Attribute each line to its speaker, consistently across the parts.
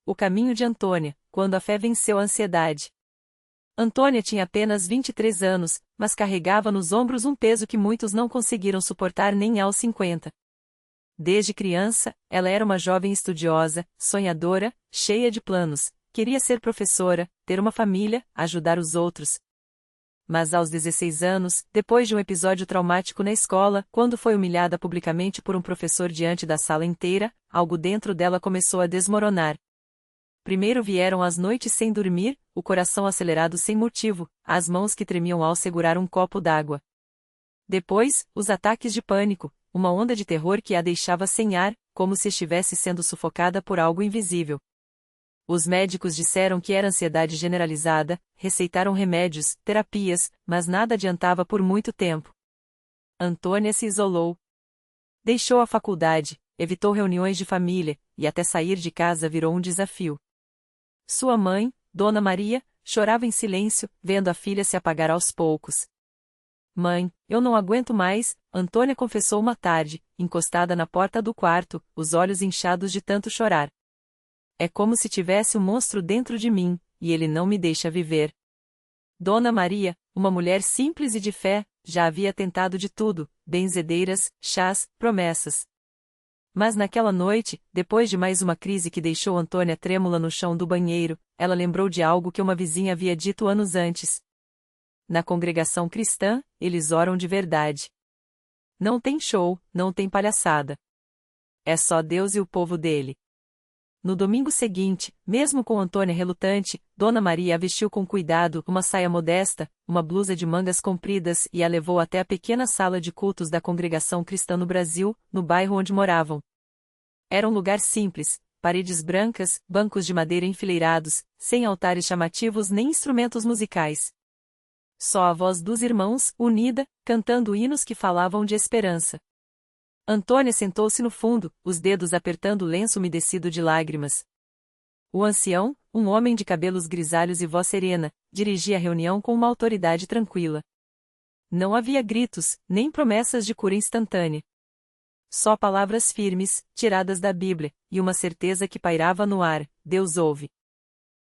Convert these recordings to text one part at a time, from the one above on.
Speaker 1: O caminho de Antônia, quando a fé venceu a ansiedade. Antônia tinha apenas 23 anos, mas carregava nos ombros um peso que muitos não conseguiram suportar nem aos 50. Desde criança, ela era uma jovem estudiosa, sonhadora, cheia de planos, queria ser professora, ter uma família, ajudar os outros. Mas aos 16 anos, depois de um episódio traumático na escola, quando foi humilhada publicamente por um professor diante da sala inteira, algo dentro dela começou a desmoronar. Primeiro vieram as noites sem dormir, o coração acelerado sem motivo, as mãos que tremiam ao segurar um copo d'água. Depois, os ataques de pânico, uma onda de terror que a deixava sem ar, como se estivesse sendo sufocada por algo invisível. Os médicos disseram que era ansiedade generalizada, receitaram remédios, terapias, mas nada adiantava por muito tempo. Antônia se isolou. Deixou a faculdade, evitou reuniões de família, e até sair de casa virou um desafio. Sua mãe, Dona Maria, chorava em silêncio, vendo a filha se apagar aos poucos. Mãe, eu não aguento mais, Antônia confessou uma tarde, encostada na porta do quarto, os olhos inchados de tanto chorar. É como se tivesse um monstro dentro de mim, e ele não me deixa viver. Dona Maria, uma mulher simples e de fé, já havia tentado de tudo, benzedeiras, chás, promessas. Mas naquela noite, depois de mais uma crise que deixou Antônia trêmula no chão do banheiro, ela lembrou de algo que uma vizinha havia dito anos antes. Na congregação cristã, eles oram de verdade. Não tem show, não tem palhaçada. É só Deus e o povo dele. No domingo seguinte, mesmo com Antônia relutante, Dona Maria a vestiu com cuidado, uma saia modesta, uma blusa de mangas compridas e a levou até a pequena sala de cultos da congregação cristã no Brasil, no bairro onde moravam. Era um lugar simples, paredes brancas, bancos de madeira enfileirados, sem altares chamativos nem instrumentos musicais. Só a voz dos irmãos, unida, cantando hinos que falavam de esperança. Antônia sentou-se no fundo, os dedos apertando o lenço umedecido de lágrimas. O ancião, um homem de cabelos grisalhos e voz serena, dirigia a reunião com uma autoridade tranquila. Não havia gritos, nem promessas de cura instantânea. Só palavras firmes, tiradas da Bíblia, e uma certeza que pairava no ar: Deus ouve.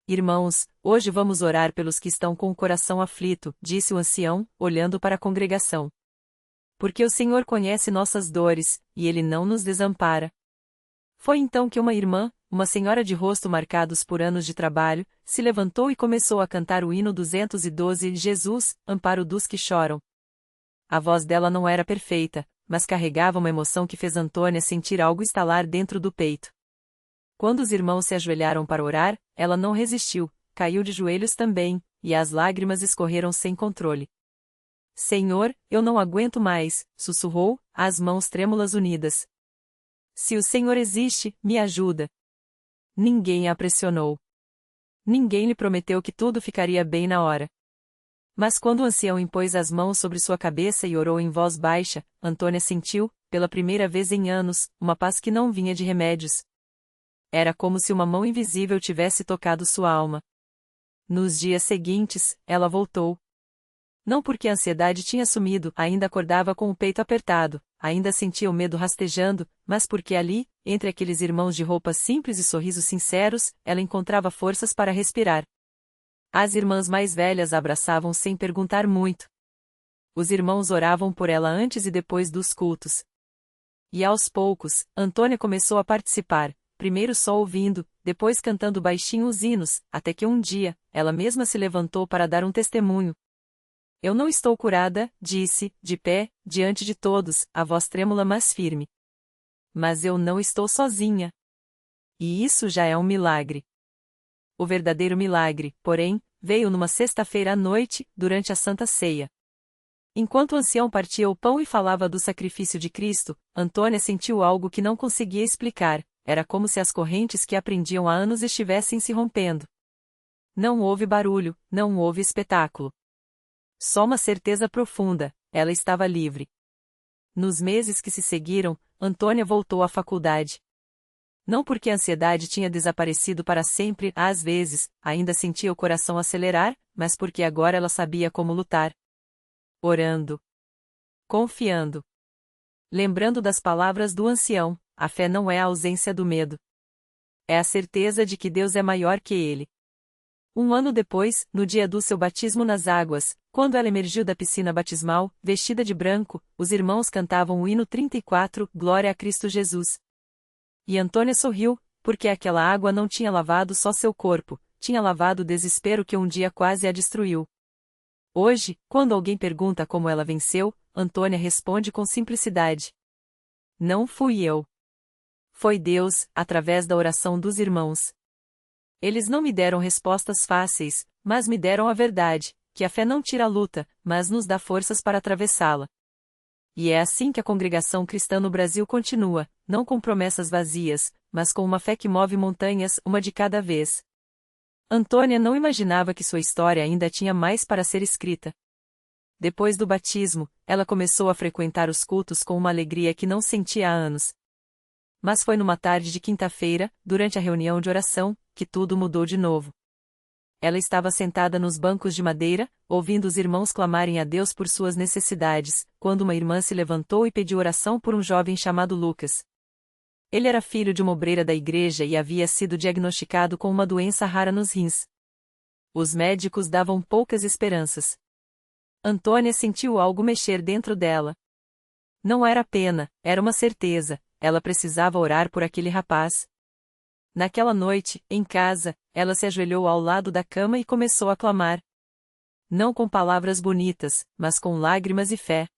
Speaker 1: Irmãos, hoje vamos orar pelos que estão com o coração aflito, disse o ancião, olhando para a congregação. Porque o Senhor conhece nossas dores, e Ele não nos desampara. Foi então que uma irmã, uma senhora de rosto marcados por anos de trabalho, se levantou e começou a cantar o hino 212, Jesus, amparo dos que choram. A voz dela não era perfeita, mas carregava uma emoção que fez Antônia sentir algo estalar dentro do peito. Quando os irmãos se ajoelharam para orar, ela não resistiu, caiu de joelhos também, e as lágrimas escorreram sem controle. Senhor, eu não aguento mais, sussurrou, as mãos trêmulas unidas. Se o Senhor existe, me ajuda. Ninguém a pressionou. Ninguém lhe prometeu que tudo ficaria bem na hora. Mas quando o ancião impôs as mãos sobre sua cabeça e orou em voz baixa, Antônia sentiu, pela primeira vez em anos, uma paz que não vinha de remédios. Era como se uma mão invisível tivesse tocado sua alma. Nos dias seguintes, ela voltou. Não porque a ansiedade tinha sumido, ainda acordava com o peito apertado, ainda sentia o medo rastejando, mas porque ali, entre aqueles irmãos de roupas simples e sorrisos sinceros, ela encontrava forças para respirar. As irmãs mais velhas a abraçavam sem perguntar muito. Os irmãos oravam por ela antes e depois dos cultos. E aos poucos, Antônia começou a participar, primeiro só ouvindo, depois cantando baixinho os hinos, até que um dia, ela mesma se levantou para dar um testemunho. Eu não estou curada, disse, de pé, diante de todos, a voz trêmula mas firme. Mas eu não estou sozinha. E isso já é um milagre. O verdadeiro milagre, porém, veio numa sexta-feira à noite, durante a Santa Ceia. Enquanto o ancião partia o pão e falava do sacrifício de Cristo, Antônia sentiu algo que não conseguia explicar, era como se as correntes que a prendiam há anos estivessem se rompendo. Não houve barulho, não houve espetáculo. Só uma certeza profunda, ela estava livre. Nos meses que se seguiram, Antônia voltou à faculdade. Não porque a ansiedade tinha desaparecido para sempre, às vezes, ainda sentia o coração acelerar, mas porque agora ela sabia como lutar. Orando. Confiando. Lembrando das palavras do ancião, a fé não é a ausência do medo. É a certeza de que Deus é maior que ele. Um ano depois, no dia do seu batismo nas águas, quando ela emergiu da piscina batismal, vestida de branco, os irmãos cantavam o hino 34, Glória a Cristo Jesus. E Antônia sorriu, porque aquela água não tinha lavado só seu corpo, tinha lavado o desespero que um dia quase a destruiu. Hoje, quando alguém pergunta como ela venceu, Antônia responde com simplicidade: Não fui eu. Foi Deus, através da oração dos irmãos. Eles não me deram respostas fáceis, mas me deram a verdade, que a fé não tira a luta, mas nos dá forças para atravessá-la. E é assim que a congregação cristã no Brasil continua, não com promessas vazias, mas com uma fé que move montanhas, uma de cada vez. Antônia não imaginava que sua história ainda tinha mais para ser escrita. Depois do batismo, ela começou a frequentar os cultos com uma alegria que não sentia há anos. Mas foi numa tarde de quinta-feira, durante a reunião de oração, que tudo mudou de novo. Ela estava sentada nos bancos de madeira, ouvindo os irmãos clamarem a Deus por suas necessidades, quando uma irmã se levantou e pediu oração por um jovem chamado Lucas. Ele era filho de uma obreira da igreja e havia sido diagnosticado com uma doença rara nos rins. Os médicos davam poucas esperanças. Antônia sentiu algo mexer dentro dela. Não era pena, era uma certeza, ela precisava orar por aquele rapaz. Naquela noite, em casa, ela se ajoelhou ao lado da cama e começou a clamar. Não com palavras bonitas, mas com lágrimas e fé.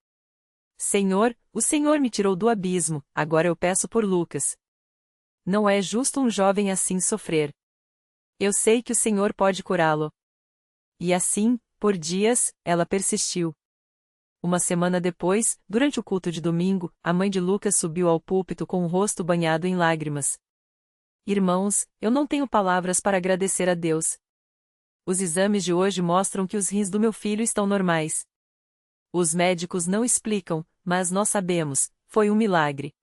Speaker 1: Senhor, o Senhor me tirou do abismo, agora eu peço por Lucas. Não é justo um jovem assim sofrer. Eu sei que o Senhor pode curá-lo. E assim, por dias, ela persistiu. Uma semana depois, durante o culto de domingo, a mãe de Lucas subiu ao púlpito com o rosto banhado em lágrimas. Irmãos, eu não tenho palavras para agradecer a Deus. Os exames de hoje mostram que os rins do meu filho estão normais. Os médicos não explicam, mas nós sabemos, foi um milagre.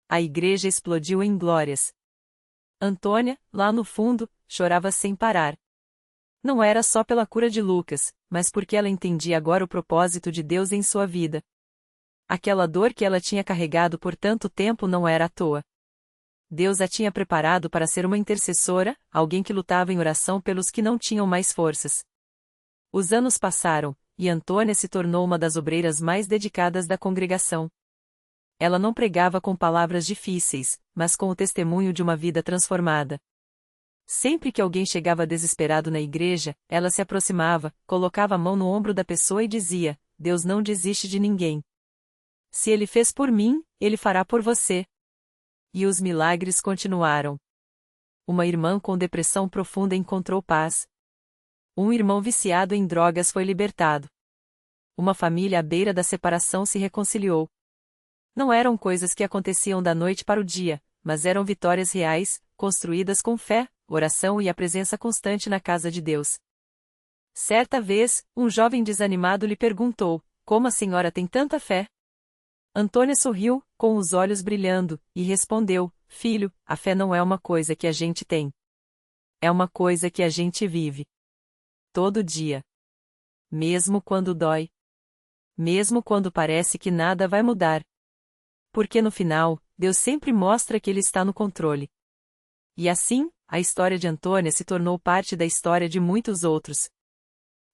Speaker 1: A igreja explodiu em glórias. Antônia, lá no fundo, chorava sem parar. Não era só pela cura de Lucas, mas porque ela entendia agora o propósito de Deus em sua vida. Aquela dor que ela tinha carregado por tanto tempo não era à toa. Deus a tinha preparado para ser uma intercessora, alguém que lutava em oração pelos que não tinham mais forças. Os anos passaram, e Antônia se tornou uma das obreiras mais dedicadas da congregação. Ela não pregava com palavras difíceis, mas com o testemunho de uma vida transformada. Sempre que alguém chegava desesperado na igreja, ela se aproximava, colocava a mão no ombro da pessoa e dizia: Deus não desiste de ninguém. Se Ele fez por mim, Ele fará por você. E os milagres continuaram. Uma irmã com depressão profunda encontrou paz. Um irmão viciado em drogas foi libertado. Uma família à beira da separação se reconciliou. Não eram coisas que aconteciam da noite para o dia, mas eram vitórias reais, construídas com fé, oração e a presença constante na casa de Deus. Certa vez, um jovem desanimado lhe perguntou: Como a senhora tem tanta fé? Antônia sorriu, com os olhos brilhando, e respondeu: Filho, a fé não é uma coisa que a gente tem. É uma coisa que a gente vive. Todo dia. Mesmo quando dói. Mesmo quando parece que nada vai mudar. Porque no final, Deus sempre mostra que Ele está no controle. E assim, a história de Antônia se tornou parte da história de muitos outros.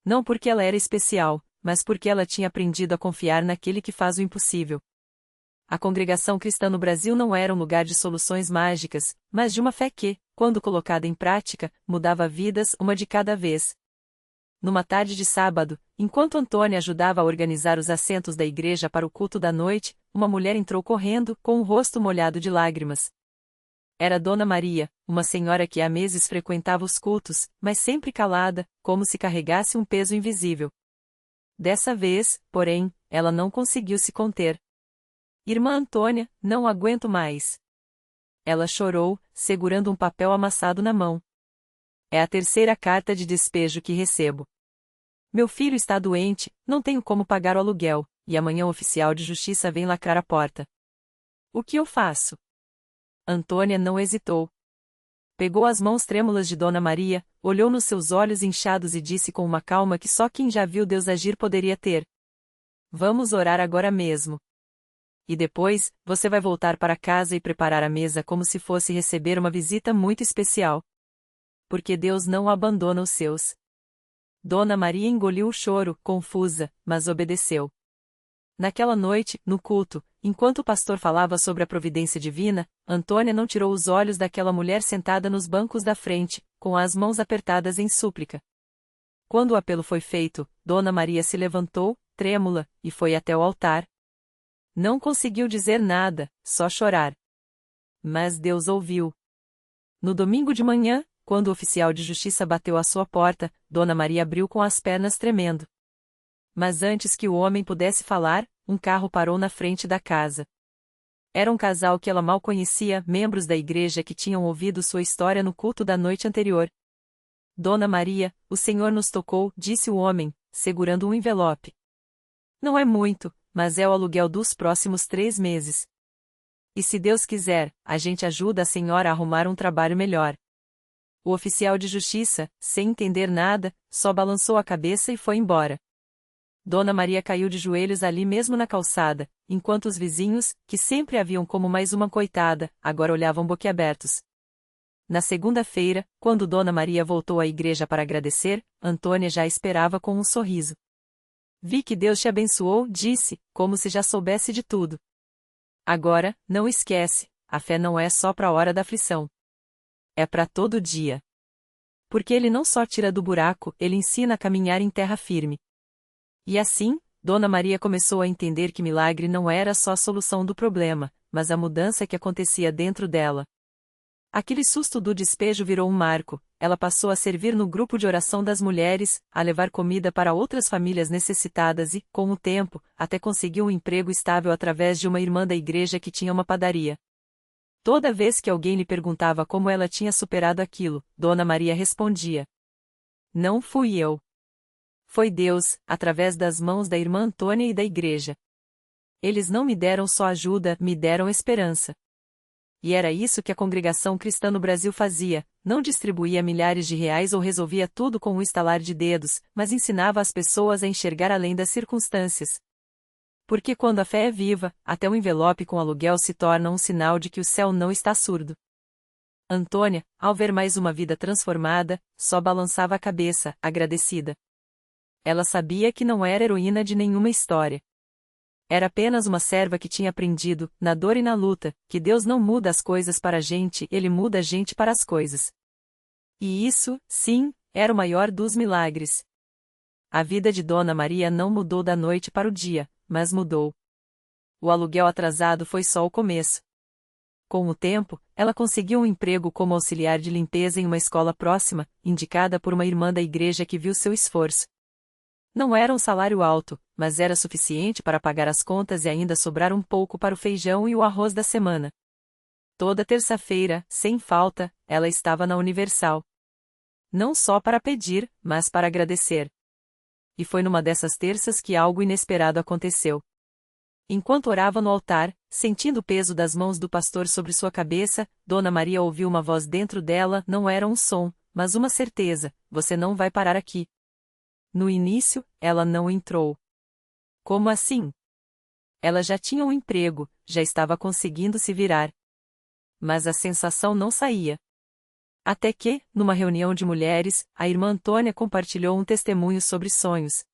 Speaker 1: Não porque ela era especial, mas porque ela tinha aprendido a confiar naquele que faz o impossível. A congregação cristã no Brasil não era um lugar de soluções mágicas, mas de uma fé que, quando colocada em prática, mudava vidas uma de cada vez. Numa tarde de sábado, enquanto Antônia ajudava a organizar os assentos da igreja para o culto da noite, uma mulher entrou correndo, com o rosto molhado de lágrimas. Era Dona Maria, uma senhora que há meses frequentava os cultos, mas sempre calada, como se carregasse um peso invisível. Dessa vez, porém, ela não conseguiu se conter. Irmã Antônia, não aguento mais. Ela chorou, segurando um papel amassado na mão. É a terceira carta de despejo que recebo. Meu filho está doente, não tenho como pagar o aluguel, e amanhã o oficial de justiça vem lacrar a porta. O que eu faço? Antônia não hesitou. Pegou as mãos trêmulas de Dona Maria, olhou nos seus olhos inchados e disse com uma calma que só quem já viu Deus agir poderia ter: Vamos orar agora mesmo. E depois, você vai voltar para casa e preparar a mesa como se fosse receber uma visita muito especial. Porque Deus não abandona os seus. Dona Maria engoliu o choro, confusa, mas obedeceu. Naquela noite, no culto, enquanto o pastor falava sobre a providência divina, Antônia não tirou os olhos daquela mulher sentada nos bancos da frente, com as mãos apertadas em súplica. Quando o apelo foi feito, Dona Maria se levantou, trêmula, e foi até o altar. Não conseguiu dizer nada, só chorar. Mas Deus ouviu. No domingo de manhã, quando o oficial de justiça bateu à sua porta, Dona Maria abriu com as pernas tremendo. Mas antes que o homem pudesse falar, um carro parou na frente da casa. Era um casal que ela mal conhecia, membros da igreja que tinham ouvido sua história no culto da noite anterior. Dona Maria, o Senhor nos tocou, disse o homem, segurando um envelope. Não é muito, mas é o aluguel dos próximos 3 meses. E se Deus quiser, a gente ajuda a senhora a arrumar um trabalho melhor. O oficial de justiça, sem entender nada, só balançou a cabeça e foi embora. Dona Maria caiu de joelhos ali mesmo na calçada, enquanto os vizinhos, que sempre a viam como mais uma coitada, agora olhavam boquiabertos. Na segunda-feira, quando Dona Maria voltou à igreja para agradecer, Antônia já esperava com um sorriso. Vi que Deus te abençoou, disse, como se já soubesse de tudo. Agora, não esquece, a fé não é só para a hora da aflição. É para todo dia. Porque ele não só tira do buraco, ele ensina a caminhar em terra firme. E assim, Dona Maria começou a entender que milagre não era só a solução do problema, mas a mudança que acontecia dentro dela. Aquele susto do despejo virou um marco, ela passou a servir no grupo de oração das mulheres, a levar comida para outras famílias necessitadas e, com o tempo, até conseguiu um emprego estável através de uma irmã da igreja que tinha uma padaria. Toda vez que alguém lhe perguntava como ela tinha superado aquilo, Dona Maria respondia: Não fui eu. Foi Deus, através das mãos da irmã Antônia e da igreja. Eles não me deram só ajuda, me deram esperança. E era isso que a congregação cristã no Brasil fazia, não distribuía milhares de reais ou resolvia tudo com um estalar de dedos, mas ensinava as pessoas a enxergar além das circunstâncias. Porque quando a fé é viva, até o envelope com aluguel se torna um sinal de que o céu não está surdo. Antônia, ao ver mais uma vida transformada, só balançava a cabeça, agradecida. Ela sabia que não era heroína de nenhuma história. Era apenas uma serva que tinha aprendido, na dor e na luta, que Deus não muda as coisas para a gente, Ele muda a gente para as coisas. E isso, sim, era o maior dos milagres. A vida de Dona Maria não mudou da noite para o dia, mas mudou. O aluguel atrasado foi só o começo. Com o tempo, ela conseguiu um emprego como auxiliar de limpeza em uma escola próxima, indicada por uma irmã da igreja que viu seu esforço. Não era um salário alto, mas era suficiente para pagar as contas e ainda sobrar um pouco para o feijão e o arroz da semana. Toda terça-feira, sem falta, ela estava na Universal. Não só para pedir, mas para agradecer. E foi numa dessas terças que algo inesperado aconteceu. Enquanto orava no altar, sentindo o peso das mãos do pastor sobre sua cabeça, Dona Maria ouviu uma voz dentro dela, não era um som, mas uma certeza: você não vai parar aqui. No início, ela não entrou. Como assim? Ela já tinha um emprego, já estava conseguindo se virar. Mas a sensação não saía. Até que, numa reunião de mulheres, a irmã Antônia compartilhou um testemunho sobre sonhos.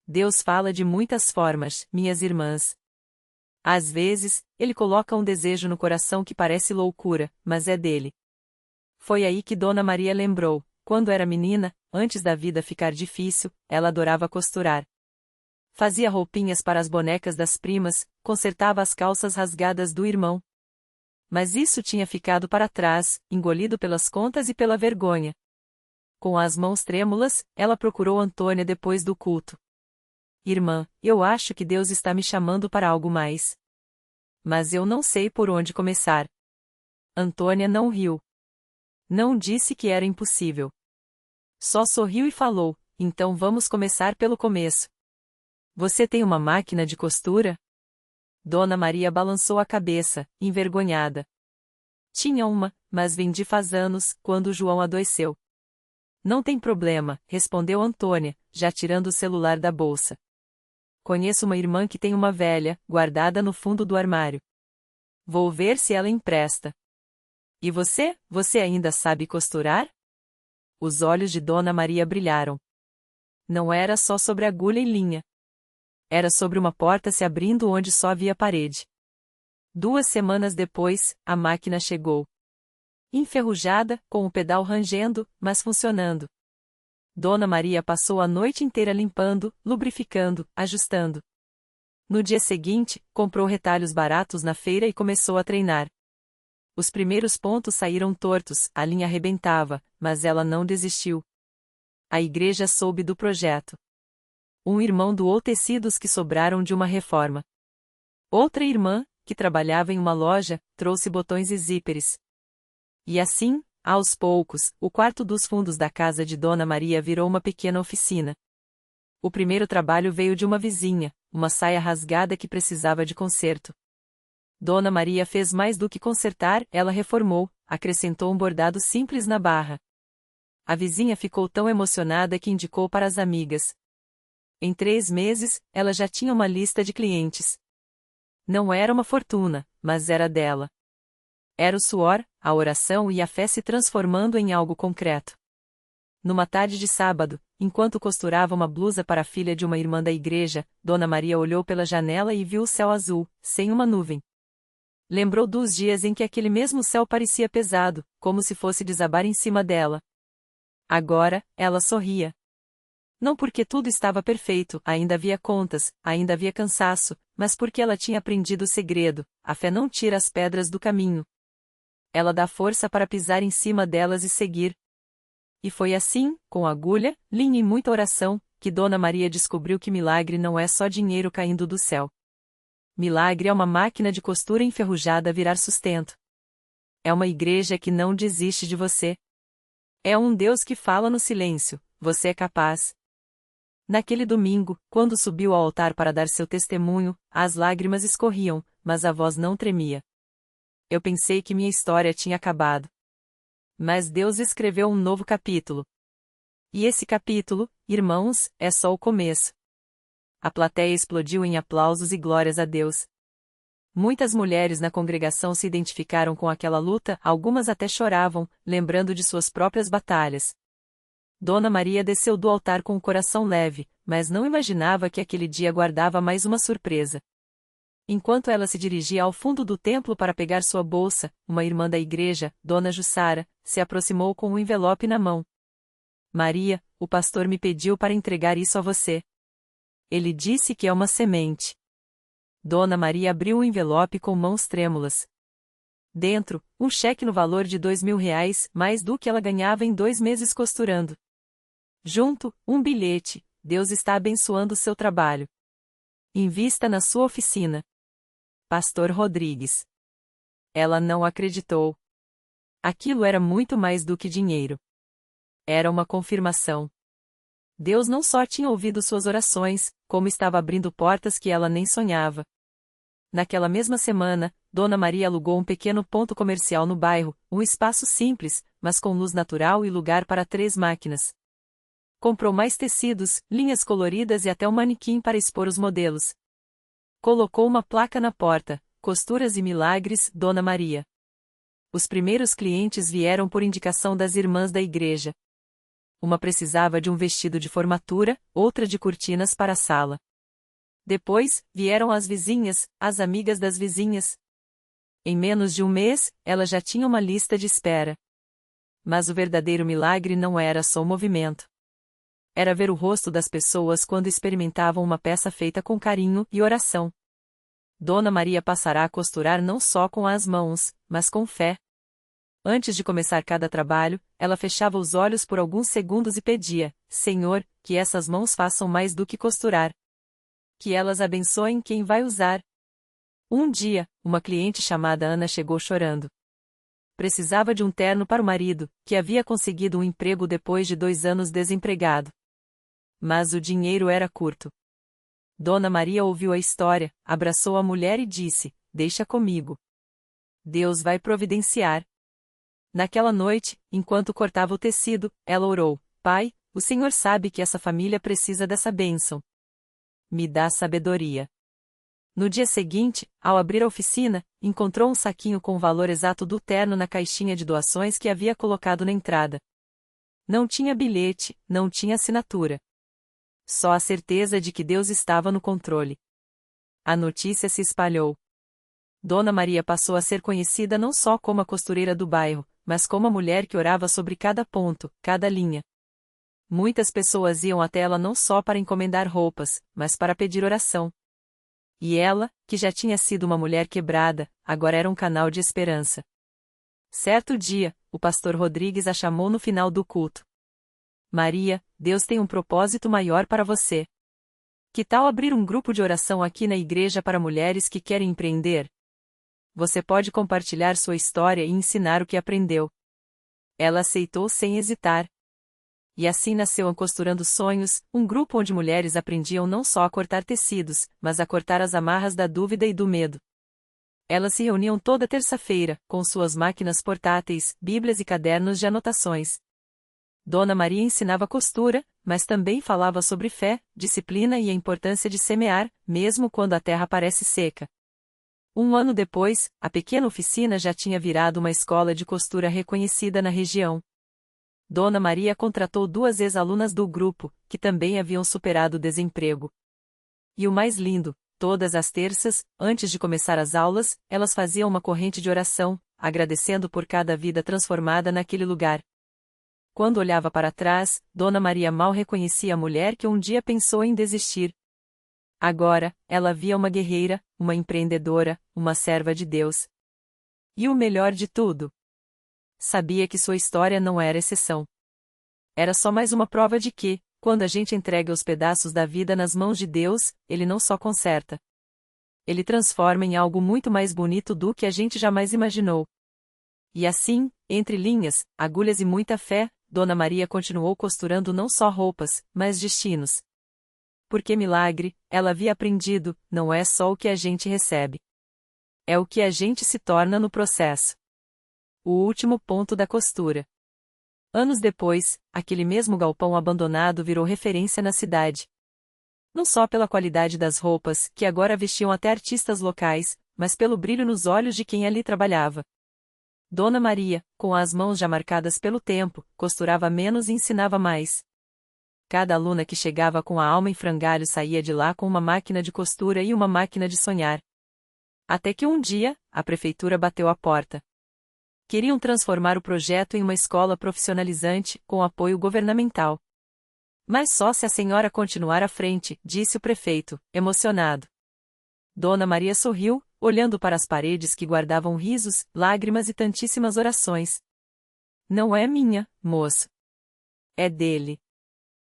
Speaker 1: Deus fala de muitas formas, minhas irmãs. Às vezes, Ele coloca um desejo no coração que parece loucura, mas é dele. Foi aí que Dona Maria lembrou: quando era menina, antes da vida ficar difícil, ela adorava costurar. Fazia roupinhas para as bonecas das primas, consertava as calças rasgadas do irmão. Mas isso tinha ficado para trás, engolido pelas contas e pela vergonha. Com as mãos trêmulas, ela procurou Antônia depois do culto. Irmã, eu acho que Deus está me chamando para algo mais. Mas eu não sei por onde começar. Antônia não riu. Não disse que era impossível. Só sorriu e falou: então vamos começar pelo começo. Você tem uma máquina de costura? Dona Maria balançou a cabeça, envergonhada. Tinha uma, mas vendi faz anos, quando João adoeceu. Não tem problema, respondeu Antônia, já tirando o celular da bolsa. Conheço uma irmã que tem uma velha, guardada no fundo do armário. Vou ver se ela empresta. E você ainda sabe costurar? Os olhos de Dona Maria brilharam. Não era só sobre agulha e linha. Era sobre uma porta se abrindo onde só havia parede. 2 semanas depois, a máquina chegou. Enferrujada, com o pedal rangendo, mas funcionando. Dona Maria passou a noite inteira limpando, lubrificando, ajustando. No dia seguinte, comprou retalhos baratos na feira e começou a treinar. Os primeiros pontos saíram tortos, a linha arrebentava, mas ela não desistiu. A igreja soube do projeto. Um irmão doou tecidos que sobraram de uma reforma. Outra irmã, que trabalhava em uma loja, trouxe botões e zíperes. E assim, aos poucos, o quarto dos fundos da casa de Dona Maria virou uma pequena oficina. O primeiro trabalho veio de uma vizinha, uma saia rasgada que precisava de conserto. Dona Maria fez mais do que consertar, ela reformou, acrescentou um bordado simples na barra. A vizinha ficou tão emocionada que indicou para as amigas. Em 3 meses, ela já tinha uma lista de clientes. Não era uma fortuna, mas era dela. Era o suor, a oração e a fé se transformando em algo concreto. Numa tarde de sábado, enquanto costurava uma blusa para a filha de uma irmã da igreja, Dona Maria olhou pela janela e viu o céu azul, sem uma nuvem. Lembrou dos dias em que aquele mesmo céu parecia pesado, como se fosse desabar em cima dela. Agora, ela sorria. Não porque tudo estava perfeito, ainda havia contas, ainda havia cansaço, mas porque ela tinha aprendido o segredo: a fé não tira as pedras do caminho. Ela dá força para pisar em cima delas e seguir. E foi assim, com agulha, linha e muita oração, que Dona Maria descobriu que milagre não é só dinheiro caindo do céu. Milagre é uma máquina de costura enferrujada virar sustento. É uma igreja que não desiste de você. É um Deus que fala no silêncio: você é capaz. Naquele domingo, quando subiu ao altar para dar seu testemunho, as lágrimas escorriam, mas a voz não tremia. Eu pensei que minha história tinha acabado. Mas Deus escreveu um novo capítulo. E esse capítulo, irmãos, é só o começo. A plateia explodiu em aplausos e glórias a Deus. Muitas mulheres na congregação se identificaram com aquela luta, algumas até choravam, lembrando de suas próprias batalhas. Dona Maria desceu do altar com o coração leve, mas não imaginava que aquele dia guardava mais uma surpresa. Enquanto ela se dirigia ao fundo do templo para pegar sua bolsa, uma irmã da igreja, Dona Jussara, se aproximou com um envelope na mão. Maria, o pastor me pediu para entregar isso a você. Ele disse que é uma semente. Dona Maria abriu o envelope com mãos trêmulas. Dentro, um cheque no valor de R$ 2.000, mais do que ela ganhava em 2 meses costurando. Junto, um bilhete: Deus está abençoando seu trabalho. Invista na sua oficina. Pastor Rodrigues. Ela não acreditou. Aquilo era muito mais do que dinheiro. Era uma confirmação. Deus não só tinha ouvido suas orações, como estava abrindo portas que ela nem sonhava. Naquela mesma semana, Dona Maria alugou um pequeno ponto comercial no bairro, um espaço simples, mas com luz natural e lugar para 3 máquinas. Comprou mais tecidos, linhas coloridas e até um manequim para expor os modelos. Colocou uma placa na porta: Costuras e Milagres, Dona Maria. Os primeiros clientes vieram por indicação das irmãs da igreja. Uma precisava de um vestido de formatura, outra de cortinas para a sala. Depois, vieram as vizinhas, as amigas das vizinhas. Em menos de um mês, ela já tinha uma lista de espera. Mas o verdadeiro milagre não era só o movimento. Era ver o rosto das pessoas quando experimentavam uma peça feita com carinho e oração. Dona Maria passará a costurar não só com as mãos, mas com fé. Antes de começar cada trabalho, ela fechava os olhos por alguns segundos e pedia: Senhor, que essas mãos façam mais do que costurar. Que elas abençoem quem vai usar. Um dia, uma cliente chamada Ana chegou chorando. Precisava de um terno para o marido, que havia conseguido um emprego depois de 2 anos desempregado. Mas o dinheiro era curto. Dona Maria ouviu a história, abraçou a mulher e disse: Deixa comigo. Deus vai providenciar. Naquela noite, enquanto cortava o tecido, ela orou: Pai, o Senhor sabe que essa família precisa dessa bênção. me dá sabedoria. No dia seguinte, ao abrir a oficina, encontrou um saquinho com o valor exato do terno na caixinha de doações que havia colocado na entrada. Não tinha bilhete, não tinha assinatura. Só a certeza de que Deus estava no controle. A notícia se espalhou. Dona Maria passou a ser conhecida não só como a costureira do bairro, mas como a mulher que orava sobre cada ponto, cada linha. Muitas pessoas iam até ela não só para encomendar roupas, mas para pedir oração. E ela, que já tinha sido uma mulher quebrada, agora era um canal de esperança. Certo dia, o pastor Rodrigues a chamou no final do culto. Maria, Deus tem um propósito maior para você. Que tal abrir um grupo de oração aqui na igreja para mulheres que querem empreender? Você pode compartilhar sua história e ensinar o que aprendeu. Ela aceitou sem hesitar. E assim nasceu a Costurando Sonhos, um grupo onde mulheres aprendiam não só a cortar tecidos, mas a cortar as amarras da dúvida e do medo. Elas se reuniam toda terça-feira, com suas máquinas portáteis, bíblias e cadernos de anotações. Dona Maria ensinava costura, mas também falava sobre fé, disciplina e a importância de semear, mesmo quando a terra parece seca. Um ano depois, a pequena oficina já tinha virado uma escola de costura reconhecida na região. Dona Maria contratou 2 ex-alunas do grupo, que também haviam superado o desemprego. E o mais lindo, todas as terças, antes de começar as aulas, elas faziam uma corrente de oração, agradecendo por cada vida transformada naquele lugar. Quando olhava para trás, Dona Maria mal reconhecia a mulher que um dia pensou em desistir. Agora, ela via uma guerreira, uma empreendedora, uma serva de Deus. E o melhor de tudo, sabia que sua história não era exceção. Era só mais uma prova de que, quando a gente entrega os pedaços da vida nas mãos de Deus, Ele não só conserta. Ele transforma em algo muito mais bonito do que a gente jamais imaginou. E assim, entre linhas, agulhas e muita fé, Dona Maria continuou costurando não só roupas, mas destinos. Porque milagre, ela havia aprendido, não é só o que a gente recebe. É o que a gente se torna no processo. O último ponto da costura. Anos depois, aquele mesmo galpão abandonado virou referência na cidade. Não só pela qualidade das roupas, que agora vestiam até artistas locais, mas pelo brilho nos olhos de quem ali trabalhava. Dona Maria, com as mãos já marcadas pelo tempo, costurava menos e ensinava mais. Cada aluna que chegava com a alma em frangalhos saía de lá com uma máquina de costura e uma máquina de sonhar. Até que um dia, a prefeitura bateu à porta. Queriam transformar o projeto em uma escola profissionalizante, com apoio governamental. Mas só se a senhora continuar à frente, disse o prefeito, emocionado. Dona Maria sorriu, olhando para as paredes que guardavam risos, lágrimas e tantíssimas orações. Não é minha, moço. É dele.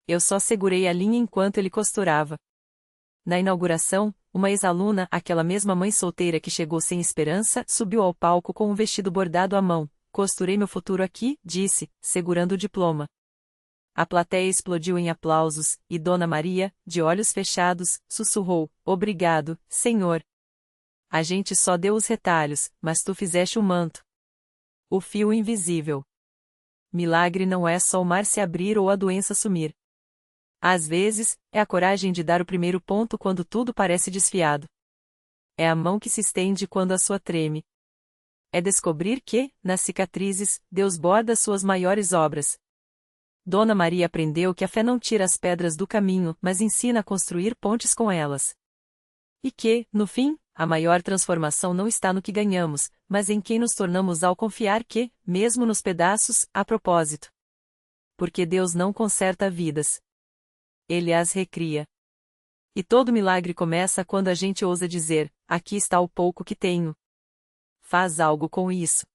Speaker 1: Eu só segurei a linha enquanto ele costurava. Na inauguração, uma ex-aluna, aquela mesma mãe solteira que chegou sem esperança, subiu ao palco com um vestido bordado à mão. Costurei meu futuro aqui, disse, segurando o diploma. A plateia explodiu em aplausos, e Dona Maria, de olhos fechados, sussurrou: Obrigado, Senhor. A gente só deu os retalhos, mas tu fizeste o manto. O fio invisível. Milagre não é só o mar se abrir ou a doença sumir. Às vezes, é a coragem de dar o primeiro ponto quando tudo parece desfiado. É a mão que se estende quando a sua treme. É descobrir que, nas cicatrizes, Deus borda suas maiores obras. Dona Maria aprendeu que a fé não tira as pedras do caminho, mas ensina a construir pontes com elas. E que, no fim, a maior transformação não está no que ganhamos, mas em quem nos tornamos ao confiar que, mesmo nos pedaços, há propósito. Porque Deus não conserta vidas. Ele as recria. E todo milagre começa quando a gente ousa dizer: aqui está o pouco que tenho. Faz algo com isso.